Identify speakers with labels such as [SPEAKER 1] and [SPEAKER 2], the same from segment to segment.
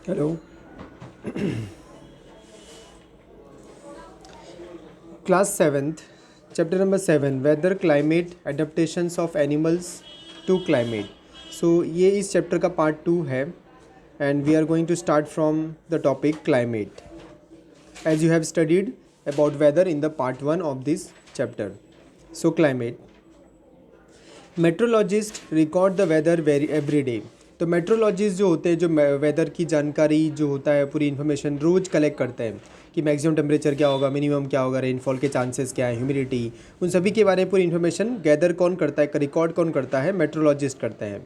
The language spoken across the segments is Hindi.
[SPEAKER 1] Hello. Class 7th, chapter number 7, weather climate adaptations of animals to climate. So ये इस चैप्टर का पार्ट 2 है and we are going to start from the topic climate as you have studied about weather in the part 1 of this chapter. So climate. Meteorologist record the weather very every day. तो मेट्रोलॉजिस्ट जो होते हैं, जो वेदर की जानकारी जो होता है, पूरी इन्फॉर्मेशन रोज़ कलेक्ट करते हैं कि मैक्सिमम टेम्परेचर क्या होगा, मिनिमम क्या होगा, रेनफॉल के चांसेस क्या है, ह्यूमिडिटी, उन सभी के बारे में पूरी इन्फॉर्मेशन गैदर कौन करता है, रिकॉर्ड कौन करता है, मेट्रोलॉजिस्ट करते हैं।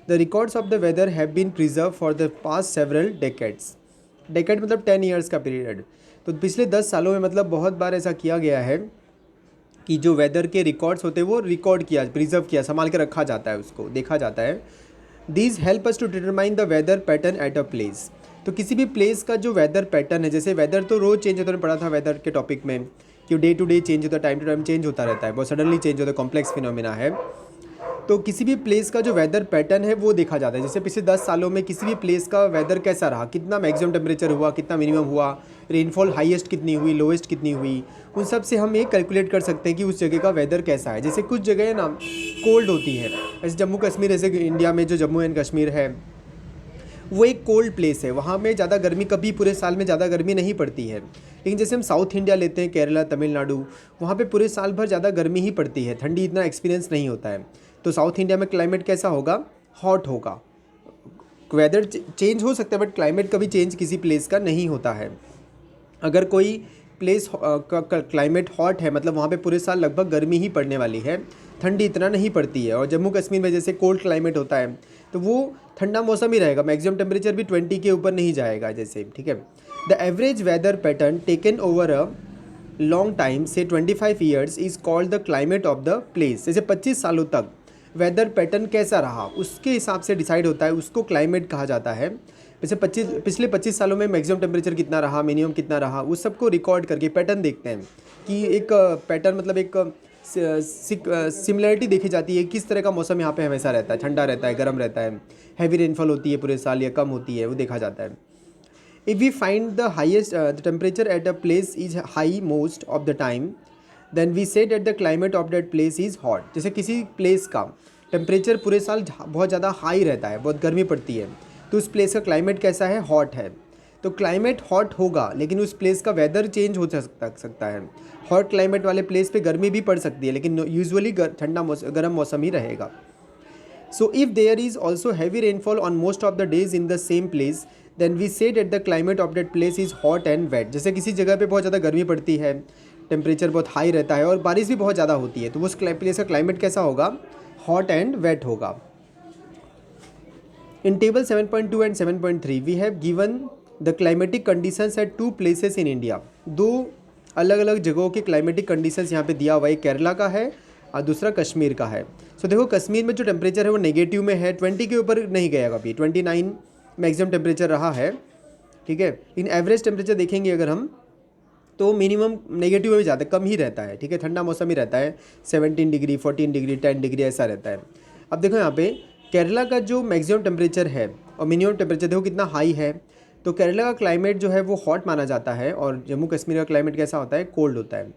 [SPEAKER 1] The records of the weather have been preserve for the past several decades. Decade मतलब 10 ईयर्स का पीरियड। तो पिछले 10 सालों में मतलब बहुत बार ऐसा किया गया है कि जो वेदर के रिकॉर्ड्स होते हैं वो रिकॉर्ड किया, प्रिजर्व किया, संभाल के रखा जाता है, उसको देखा जाता है। These help us to determine the weather pattern at a place. तो किसी भी प्लेस का जो वेदर पैटर्न है, जैसे वेदर तो रोज़ चेंज होता है, पढ़ा था वेदर के टॉपिक में कि डे टू डे चेंज होता है, टाइम टू टाइम चेंज होता रहता है, बहुत सडनली चेंज होता है, कॉम्प्लेक्स फिनोमिना है। तो किसी भी प्लेस का जो वेदर पैटर्न है वो देखा जाता है। जैसे पिछले 10 सालों में किसी भी प्लेस का वेदर कैसा रहा, कितना मैक्सिमम टेम्परेचर हुआ, कितना मिनिमम हुआ, रेनफॉल हाईएस्ट कितनी हुई, लोएस्ट कितनी हुई, उन सब से हम ये कैलकुलेट कर सकते हैं कि उस जगह का वेदर कैसा है। जैसे कुछ जगह ना कोल्ड होती है, जैसे जम्मू कश्मीर, जैसे इंडिया में जो जम्मू एंड कश्मीर है वो एक कोल्ड प्लेस है, वहाँ में ज़्यादा गर्मी, कभी पूरे साल में ज़्यादा गर्मी नहीं पड़ती है। लेकिन जैसे हम साउथ इंडिया लेते हैं, केरला, तमिलनाडु, वहाँ पे पूरे साल भर ज़्यादा गर्मी ही पड़ती है, ठंडी इतना एक्सपीरियंस नहीं होता है। तो साउथ इंडिया में क्लाइमेट कैसा होगा, हॉट होगा। वेदर चेंज हो सकता है बट क्लाइमेट कभी चेंज किसी प्लेस का नहीं होता है। अगर कोई प्लेस का क्लाइमेट हॉट है मतलब वहाँ पे पूरे साल लगभग गर्मी ही पड़ने वाली है, ठंडी इतना नहीं पड़ती है। और जम्मू कश्मीर में जैसे कोल्ड क्लाइमेट होता है तो वो ठंडा मौसम ही रहेगा, मैक्सिमम टेम्परेचर भी 20 के ऊपर नहीं जाएगा जैसे, ठीक है। The average weather pattern taken over a long time से 25 years is called the climate of the place. जैसे 25 सालों तक वेदर पैटर्न कैसा रहा उसके हिसाब से डिसाइड होता है, उसको क्लाइमेट कहा जाता है। जैसे पिछले 25 सालों में मैक्सिमम टेम्परेचर कितना रहा, मिनिमम कितना रहा, उस सबको रिकॉर्ड करके पैटर्न देखते हैं कि एक पैटर्न मतलब एक सिमिलरिटी देखी जाती है, किस तरह का मौसम यहाँ पे हमेशा रहता है, ठंडा रहता है, गर्म रहता है, हैवी रेनफॉल होती है पूरे साल या कम होती है, वो देखा जाता है। If we find the highest the temperature at a place is high most of the time then we said at the climate of that place is hot. जैसे किसी प्लेस का टेम्परेचर पूरे साल बहुत ज़्यादा हाई रहता है, बहुत गर्मी पड़ती है, तो उस प्लेस का क्लाइमेट कैसा है, हॉट है। तो क्लाइमेट हॉट होगा लेकिन उस प्लेस का वेदर चेंज हो सकता है। हॉट क्लाइमेट वाले प्लेस पे गर्मी भी पड़ सकती है लेकिन यूजुअली ठंडा गर्म मौसम ही रहेगा। So if there is also heavy rainfall on most of the days in the same place then we said at the climate of that place is hot and wet. जैसे किसी जगह पे बहुत ज़्यादा गर्मी पड़ती है, टेम्परेचर बहुत हाई रहता है और बारिश भी बहुत ज़्यादा होती है, तो उस प्लेस का क्लाइमेट कैसा होगा, हॉट एंड वेट होगा। In table 7.2 and 7.3 we have given the climatic conditions at two places in India। दो अलग अलग जगहों के क्लाइमेटिक कंडीशंस यहाँ पे दिया हुआ है, केरला का है और दूसरा कश्मीर का है। सो देखो कश्मीर में जो टेम्परेचर है वो नेगेटिव में है, 20 के ऊपर नहीं गया कभी, 29 मैक्सिमम टेम्परेचर रहा है, ठीक है। लेकिन एवरेज टेम्परेचर देखेंगे अगर हम तो मिनिमम नेगेटिव में ज़्यादा कम ही रहता है, ठीक है, ठंडा मौसम ही रहता है, 17 डिग्री, 14 डिग्री, 10 डिग्री ऐसा रहता है। अब देखो यहाँ पे केरला का जो मैक्सिमम टेम्परेचर है और मिनिमम टेम्परेचर देखो कितना हाई है, तो केरला का क्लाइमेट जो है वो हॉट माना जाता है और जम्मू कश्मीर का क्लाइमेट कैसा होता है, कोल्ड होता है।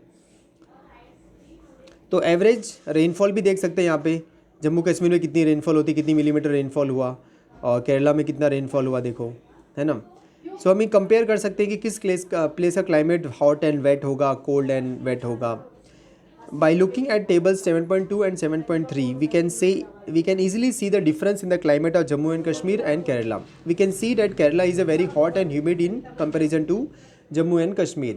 [SPEAKER 1] तो एवरेज रेनफॉल भी देख सकते हैं यहाँ पे, जम्मू कश्मीर में कितनी रेनफॉल होती है, कितनी मिलीमीटर रेनफॉल हुआ, और केरला में कितना रेनफॉल हुआ देखो, है ना। सो हम कंपेयर कर सकते हैं कि किस प्लेस का क्लाइमेट हॉट एंड वेट होगा, कोल्ड एंड वेट होगा। By looking at tables 7.2 and 7.3, we can easily see the difference in the climate of Jammu and Kashmir and Kerala. We can see that Kerala is a very hot and humid in comparison to Jammu and Kashmir.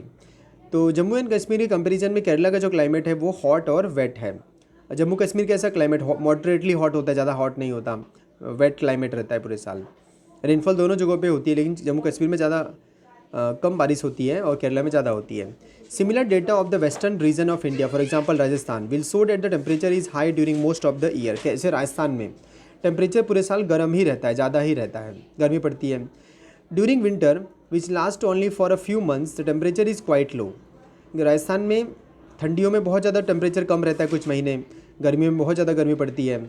[SPEAKER 1] तो जम्मू एंड कश्मीर के कंपैरिजन में केरला का जो क्लाइमेट है वो हॉट और वेट है। जम्मू कश्मीर कैसा क्लाइमेट, मॉडरेटली हॉट होता है, ज़्यादा हॉट नहीं होता, वेट क्लाइमेट रहता है पूरे साल। रेनफॉल दोनों जगहों पे होती है लेकिन जम्मू कश्मीर में ज़्यादा कम बारिश होती है और केरला में ज़्यादा होती है। Similar data of the western region of India, for example Rajasthan, will show that the temperature is high during most of the year. कैसे राजस्थान में टेम्परेचर पूरे साल गर्म ही रहता है, ज़्यादा ही रहता है, गर्मी पड़ती है। During winter which last only for a few months the temperature is quite low. Rajasthan में ठंडियों में बहुत ज़्यादा टेम्परेचर कम रहता है कुछ महीने, गर्मियों में बहुत ज़्यादा गर्मी पड़ती है।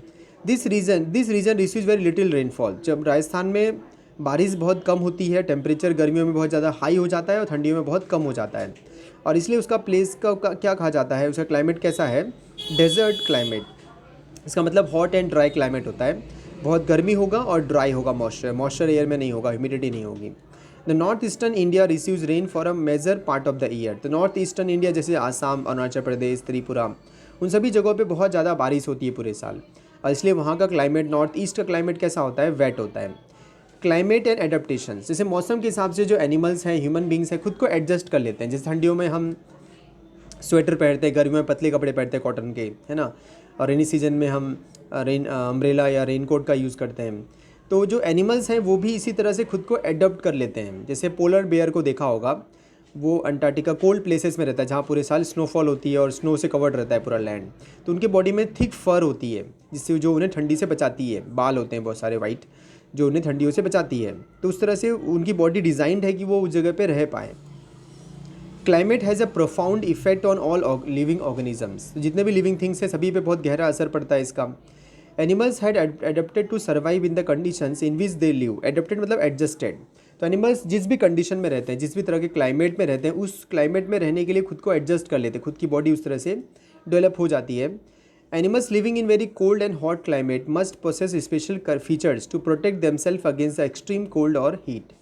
[SPEAKER 1] This region receives very little rainfall. जब राजस्थान में बारिश बहुत कम होती है, टेम्परेचर गर्मियों में बहुत ज़्यादा हाई हो जाता है और ठंडियों में बहुत कम हो जाता है, और इसलिए उसका प्लेस का क्या कहा जाता है, उसका क्लाइमेट कैसा है, डेजर्ट क्लाइमेट। इसका मतलब हॉट एंड ड्राई क्लाइमेट होता है, बहुत गर्मी होगा और ड्राई होगा, मॉइस्चर एयर में नहीं होगा, ह्यूमिडिटी नहीं होगी। The north eastern India receives rain for a major part of the year. तो नॉर्थ ईस्टर्न इंडिया जैसे आसाम, अरुणाचल प्रदेश, त्रिपुरा, उन सभी जगहों पे बहुत ज़्यादा बारिश होती है पूरे साल, और इसलिए वहाँ का क्लाइमेट, नॉर्थ ईस्ट का क्लाइमेट कैसा होता है, वेट होता है। क्लाइमेट एंड एडेप्टेशन, जैसे मौसम के हिसाब से जो एनिमल्स हैं, ह्यूमन बींग्स हैं, खुद को एडजस्ट कर लेते हैं। जैसे ठंडियों में हम स्वेटर पहनते हैं, गर्मियों में पतले कपड़े पहनते हैं कॉटन के, है ना, और रेनी सीजन में हम अम्ब्रेला या रेनकोट का यूज़ करते हैं। तो जो एनिमल्स हैं वो भी इसी तरह से खुद को एडप्ट कर लेते हैं। जैसे पोलर बेयर को देखा होगा, वो अंटार्कटिका कोल्ड प्लेसेस में रहता है जहाँ पूरे साल स्नोफॉल होती है और स्नो से कवर्ड रहता है पूरा लैंड। तो उनके बॉडी में थिक फर होती है, जिससे जो उन्हें ठंडी से बचाती है। बाल होते हैं बहुत सारे वाइट, जो उन्हें ठंडियों से बचाती है। तो उस तरह से उनकी बॉडी डिज़ाइंड है कि वो उस जगह पे रह पाए। Climate has a profound effect on all living organisms. जितने भी लिविंग थिंग्स हैं सभी पे बहुत गहरा असर पड़ता है इसका। Animals had adapted to survive in the conditions in which they live. Adapted मतलब एडजस्टेड। तो एनिमल्स जिस भी कंडीशन में रहते हैं, जिस भी तरह के क्लाइमेट में रहते हैं, उस क्लाइमेट में रहने के लिए खुद को एडजस्ट कर लेते हैं, खुद की बॉडी उस तरह से डेवलप हो जाती है। Animals living in very cold and hot climate must possess special features to protect themself against the extreme cold और हीट।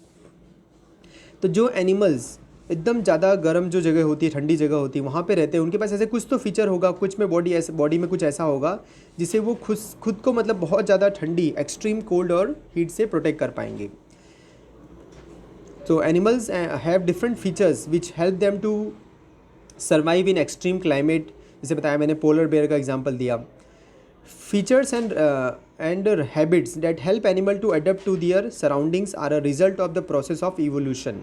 [SPEAKER 1] तो जो एनिमल्स एकदम ज़्यादा गर्म जो जगह होती है, ठंडी जगह होती है, वहाँ पे रहते हैं, उनके पास ऐसे कुछ तो फीचर होगा, कुछ में बॉडी में कुछ ऐसा होगा जिससे वो खुद को मतलब बहुत ज़्यादा ठंडी, एक्सट्रीम कोल्ड और हीट से प्रोटेक्ट कर पाएंगे। तो animals have different features which help them to survive in extreme climate. जैसे बताया मैंने, पोलर बेयर का एग्जाम्पल दिया। Features and habits that help animal to adapt to their surroundings are a result of the process of evolution.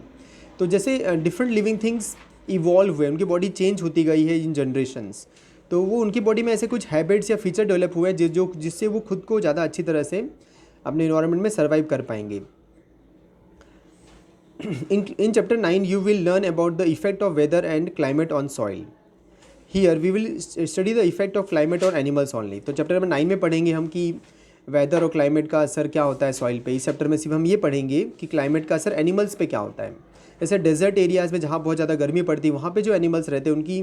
[SPEAKER 1] तो जैसे डिफरेंट लिविंग थिंग्स इवॉल्व हुए, उनकी बॉडी चेंज होती गई है इन जनरेशन्स, तो वो उनकी बॉडी में ऐसे कुछ हैबिट्स या फीचर डेवलप हुए हैं जिससे वो खुद को ज़्यादा अच्छी तरह से अपने इन्वायरमेंट में सर्वाइव कर पाएंगे। In chapter 9 you will learn about the effect of weather and climate on soil. Here we will study the effect of climate on animals only. तो चैप्टर नंबर 9 में पढ़ेंगे हम कि वेदर और क्लाइमेट का असर क्या होता है सॉइल पे। इस चैप्टर में सिर्फ हम ये पढ़ेंगे कि क्लाइमेट का असर एनिमल्स पे क्या होता है। जैसे डेजर्ट एरियाज़ में जहाँ बहुत ज़्यादा गर्मी पड़ती है, वहाँ पे जो एनिमल्स रहते हैं उनकी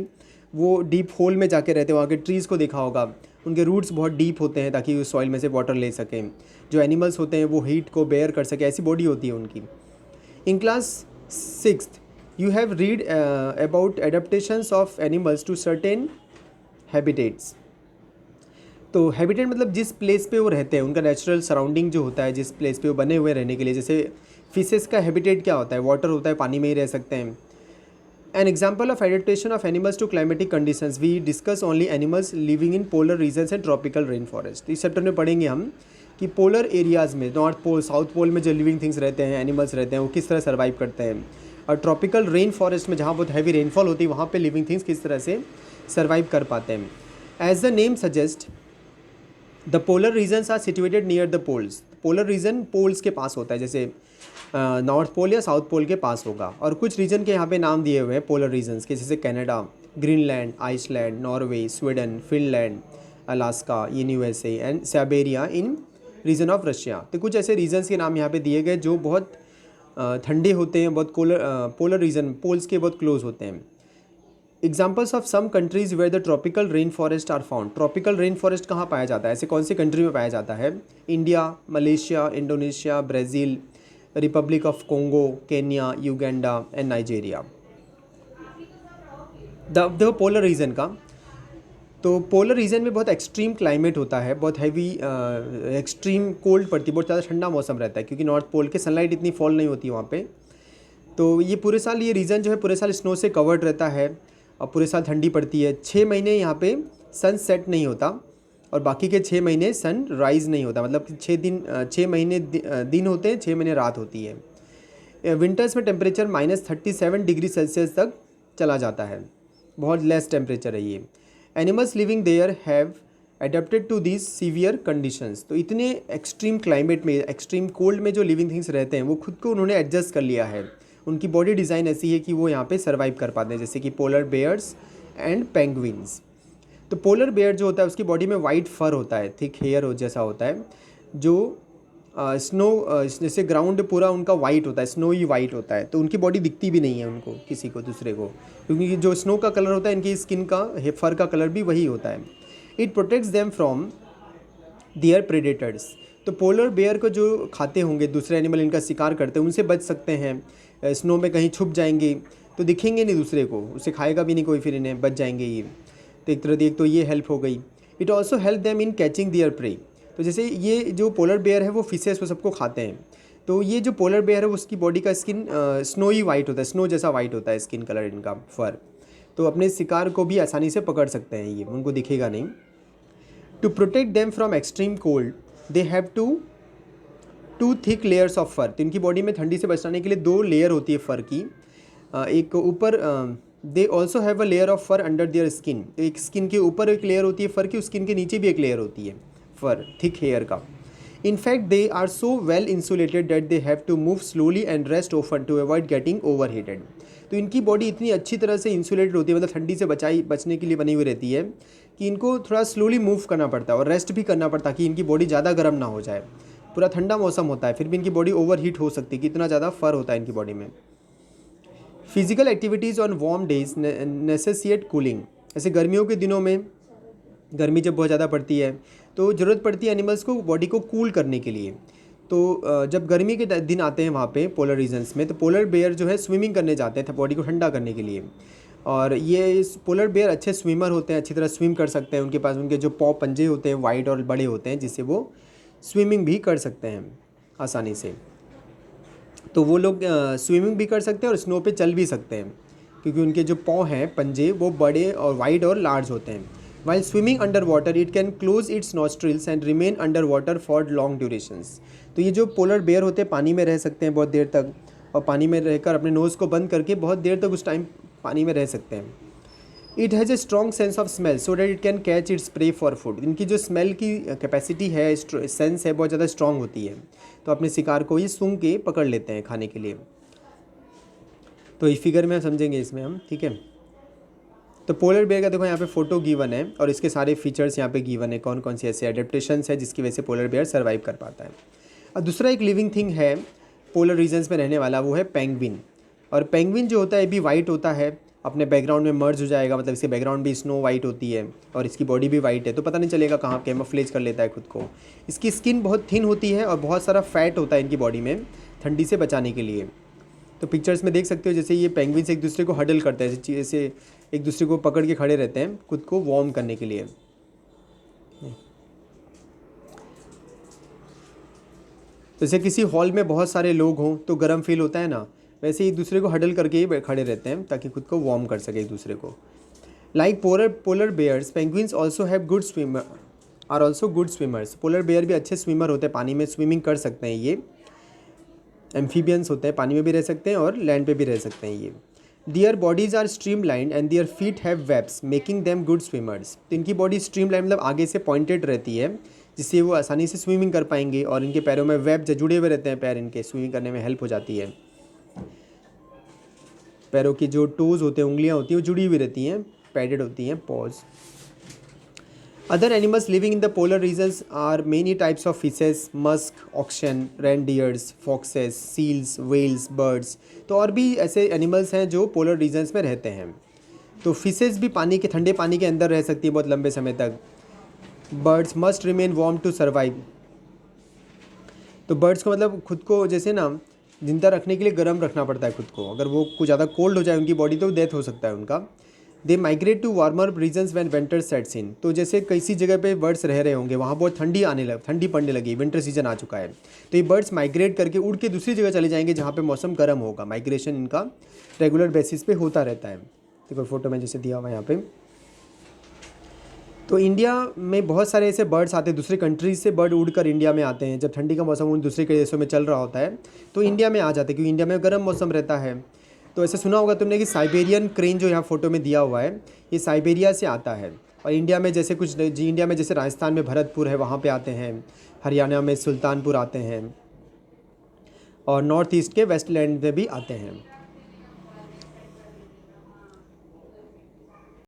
[SPEAKER 1] वो डीप होल में जाके रहते हैं। वहाँ के ट्रीज़ को देखा होगा, उनके रूट्स बहुत डीप होते हैं ताकि वो सॉइल में से वाटर ले सकें। जो एनिमल्स होते हैं वो हीट को बेयर कर सकें, ऐसी बॉडी होती है उनकी। In class 6th, you have read about adaptations of animals to certain habitats. तो हैबिटेट मतलब जिस प्लेस पे वो रहते हैं, उनका नेचुरल सराउंडिंग जो होता है, जिस प्लेस पे वो बने हुए रहने के लिए। जैसे फिशेस का हैबिटेट क्या होता है, वाटर होता है, पानी में ही रह सकते हैं। An example of adaptation of animals to climatic conditions, we discuss only animals living in polar regions and tropical rain forest. इस चैप्टर में पढ़ेंगे हम कि पोलर एरियाज़ में, नॉर्थ पोल, साउथ पोल में जो लिविंग थिंग्स रहते हैं, एनिमल्स रहते हैं, वो किस तरह सर्वाइव करते हैं, और ट्रॉपिकल रेन फॉरेस्ट में जहाँ बहुत हैवी रेनफॉल होती है, वहाँ पे लिविंग थिंग्स किस तरह से सर्वाइव कर पाते हैं। As the name suggest, the polar regions are situated near the poles. Polar region poles के पास होता है, जैसे नॉर्थ पोल या साउथ पोल के पास होगा। और कुछ रीजन के यहाँ पे नाम दिए हुए हैं पोलर रीजन्स के, जैसे Canada, Greenland, Iceland, Norway, Sweden, Finland, Alaska in USA and Siberia in region of Russia. तो कुछ ऐसे रीजन्स के नाम यहाँ पे दिए गए जो बहुत ठंडे होते हैं, बहुत पोलर रीजन पोल्स के बहुत क्लोज होते हैं। Examples of some countries where the tropical rain forest are found. Tropical rain forest कहाँ पाया जाता है, ऐसे कौन सी कंट्री में पाया जाता है? India, Malaysia, Indonesia, Brazil, Republic of Congo, Kenya, Uganda and Nigeria. The polar region का, तो पोलर रीजन में बहुत एक्सट्रीम क्लाइमेट होता है, बहुत हैवी एक्सट्रीम कोल्ड पड़ती है, बहुत ज़्यादा ठंडा मौसम रहता है, क्योंकि नॉर्थ पोल के सनलाइट इतनी फॉल नहीं होती वहाँ पे। तो ये पूरे साल, ये रीजन जो है पूरे साल स्नो से कवर्ड रहता है और पूरे साल ठंडी पड़ती है। 6 महीने यहाँ पे सन सेट नहीं होता और बाकी के 6 महीने सन राइज नहीं होता। मतलब 6 महीने दिन होते हैं, 6 महीने रात होती है। विंटर्स में टेम्परेचर -37 डिग्री सेल्सियस तक चला जाता है, बहुत लेस टेम्परेचर है ये। Animals living there have adapted to these severe conditions. तो इतने एक्सट्रीम क्लाइमेट में, एक्सट्रीम कोल्ड में जो लिविंग थिंग्स रहते हैं, वो खुद को उन्होंने एडजस्ट कर लिया है। उनकी बॉडी डिज़ाइन ऐसी है कि वो यहाँ पे सर्वाइव कर पाते हैं, जैसे कि पोलर बेयर्स एंड पेंगुइन्स। तो पोलर बेयर जो होता है उसकी बॉडी में वाइट फर होता है, थिक हेयर जैसा होता है, जो स्नो जैसे ग्राउंड पूरा उनका वाइट होता है, स्नोई वाइट होता है, तो उनकी बॉडी दिखती भी नहीं है उनको किसी को दूसरे को, क्योंकि जो स्नो का कलर होता है इनकी स्किन का फर का कलर भी वही होता है। It protects them from their predators. तो पोलर बेयर को जो खाते होंगे दूसरे एनिमल, इनका शिकार करते हैं, उनसे बच सकते हैं। स्नो में कहीं छुप जाएंगे तो दिखेंगे नहीं दूसरे को, उसे खाएगा भी नहीं कोई, फिर इन्हें बच जाएंगे ये। तो एक तरह एक तो ये हेल्प हो गई। It also help them in catching their prey. तो जैसे ये जो पोलर बेयर है वो फिशेस वो सबको खाते हैं, तो ये जो पोलर बेयर है उसकी बॉडी का स्किन स्नोई वाइट होता है, स्नो जैसा वाइट होता है स्किन कलर इनका फर, तो अपने शिकार को भी आसानी से पकड़ सकते हैं, ये उनको दिखेगा नहीं। To protect them from extreme cold they have two thick layers of fur. तो इनकी बॉडी में ठंडी से बचाने के लिए 2 लेयर होती है फ़र की। एक ऊपर they also have a layer of fur under their skin. एक स्किन के ऊपर एक लेयर होती है फ़र की, स्किन के नीचे भी एक लेयर होती है फर थिक हेयर का। In fact they are so well insulated that they have to move slowly and rest often to avoid getting overheated. तो इनकी बॉडी इतनी अच्छी तरह से इंसुलेटेड होती है, मतलब ठंडी से बचने के लिए बनी हुई रहती है, कि इनको थोड़ा स्लोली मूव करना पड़ता है और रेस्ट भी करना पड़ता है कि इनकी बॉडी ज़्यादा गर्म ना हो जाए। पूरा ठंडा मौसम होता है फिर भी इनकी बॉडी ओवर हीट हो सकती है कि इतना ज़्यादा फर होता है इनकी बॉडी में। Physical activities on warm days necessitate cooling. ऐसे गर्मियों के दिनों में गर्मी जब बहुत ज़्यादा पड़ती है तो ज़रूरत पड़ती है एनिमल्स को बॉडी को कूल करने के लिए। तो जब गर्मी के दिन आते हैं वहाँ पे पोलर रीजन्स में, तो पोलर बेयर जो है स्विमिंग करने जाते हैं बॉडी को ठंडा करने के लिए। और ये पोलर बेयर अच्छे स्विमर होते हैं, अच्छी तरह स्विम कर सकते हैं। उनके पास उनके जो पंजे होते हैं वाइड और बड़े होते हैं, जिससे वो स्विमिंग भी कर सकते हैं आसानी से। तो वो लोग स्विमिंग भी कर सकते हैं और स्नो पे चल भी सकते हैं, क्योंकि उनके जो पाँव हैं पंजे वो बड़े और वाइड और लार्ज होते हैं। While swimming under water it can close it's nostrils and remain under water for long durations. तो ये जो पोलर बेयर होते हैं पानी में रह सकते हैं बहुत देर तक, और पानी में रहकर अपने नोज़ को बंद करके बहुत देर तक उस टाइम पानी में रह सकते हैं। It has a strong sense of smell so that it can catch its prey for food. इनकी जो स्मेल की कैपेसिटी है, सेंस है, बहुत ज़्यादा स्ट्रॉन्ग होती है, तो अपने शिकार को ही सूंघ के पकड़ लेते हैं खाने के लिए। तो इस फिगर में समझेंगे इसमें हम, ठीक है। तो पोलर बेयर का देखो यहाँ पे फ़ोटो गिवन है और इसके सारे फीचर्स यहाँ पे गिवन है, कौन कौन सी ऐसे एडेप्टेशंस है जिसकी वजह से पोलर बेयर सर्वाइव कर पाता है। और दूसरा एक लिविंग थिंग है पोलर रीजन्स में रहने वाला, वो है पेंगुइन। और पेंगुइन जो होता है भी वाइट होता है, अपने बैकग्राउंड में मर्ज हो जाएगा, मतलब इसके बैकग्राउंड भी स्नो वाइट होती है और इसकी बॉडी भी वाइट है, तो पता नहीं चलेगा कहाँ कैमोफ्लेज कर लेता है खुद को। इसकी स्किन बहुत थिन होती है और बहुत सारा फैट होता है इनकी बॉडी में ठंडी से बचाने के लिए। तो पिक्चर्स में देख सकते हो जैसे ये पेंगुइन्स एक दूसरे को हडल करते हैं, जैसे एक दूसरे को पकड़ के खड़े रहते हैं खुद को वार्म करने के लिए। जैसे किसी हॉल में बहुत सारे लोग हों तो गर्म फील होता है ना, वैसे एक दूसरे को हडल करके ही खड़े रहते हैं ताकि खुद को वार्म कर सके एक दूसरे को। Like polar bears penguins also have good swimmer are also good swimmers. Polar bear भी अच्छे स्विमर होते हैं, पानी में स्विमिंग कर सकते हैं। ये एम्फीबियंस होते हैं, पानी में भी रह सकते हैं और लैंड पे भी रह सकते हैं ये। Their bodies are streamlined and their feet have webs making them good swimmers. तो इनकी बॉडी स्ट्रीमलाइन मतलब आगे से पॉइंटेड रहती है, जिससे वो आसानी से स्विमिंग कर पाएंगे, और इनके पैरों में वेब जो जुड़े हुए रहते हैं, पैर इनके स्विमिंग करने में हेल्प हो जाती है। पैरों की जो टोज़ होते हैं, उंगलियां होती हैं, वो जुड़ी हुई रहती हैं, पैडेड होती हैं, paws. Other animals living in the polar regions are many types of fishes, musk, oxen, reindeers, foxes, seals, whales, birds. तो और भी ऐसे एनिमल्स हैं जो पोलर रीजन्स में रहते हैं। तो फिशेस भी पानी के ठंडे पानी के अंदर रह सकती है बहुत लंबे समय तक। Birds must remain warm to survive. तो बर्ड्स को मतलब खुद को जैसे ना जिंदा रखने के लिए गर्म रखना पड़ता है खुद को, अगर वो कुछ ज़्यादा कोल्ड हो जाए उनकी बॉडी तो डेथ हो सकता है उनका। They migrate to warmer regions when winter sets in. तो जैसे किसी जगह पे बर्ड्स रह रहे होंगे, वहाँ बहुत ठंडी पड़ने लगी, विंटर सीजन आ चुका है, तो ये बर्ड्स माइग्रेट करके उड़ के दूसरी जगह चले जाएंगे जहाँ पे मौसम गर्म होगा। माइग्रेशन इनका रेगुलर बेसिस पे होता रहता है। देखो फोटो में जैसे दिया हुआ है यहाँ पे। तो इंडिया में बहुत सारे ऐसे बर्ड्स आते हैं, दूसरे कंट्रीज से बर्ड उड़कर इंडिया में आते हैं। जब ठंडी का मौसम उन दूसरे के देशों में चल रहा होता है तो इंडिया में आ जाते हैं, क्योंकि इंडिया में गर्म मौसम रहता है। तो ऐसे सुना होगा तुमने कि साइबेरियन क्रेन जो यहाँ फोटो में दिया हुआ है, ये साइबेरिया से आता है। और इंडिया में जैसे कुछ इंडिया में जैसे राजस्थान में भरतपुर है, वहाँ पे आते हैं, हरियाणा में सुल्तानपुर आते हैं, और नॉर्थ ईस्ट के वेस्टलैंड में भी आते हैं।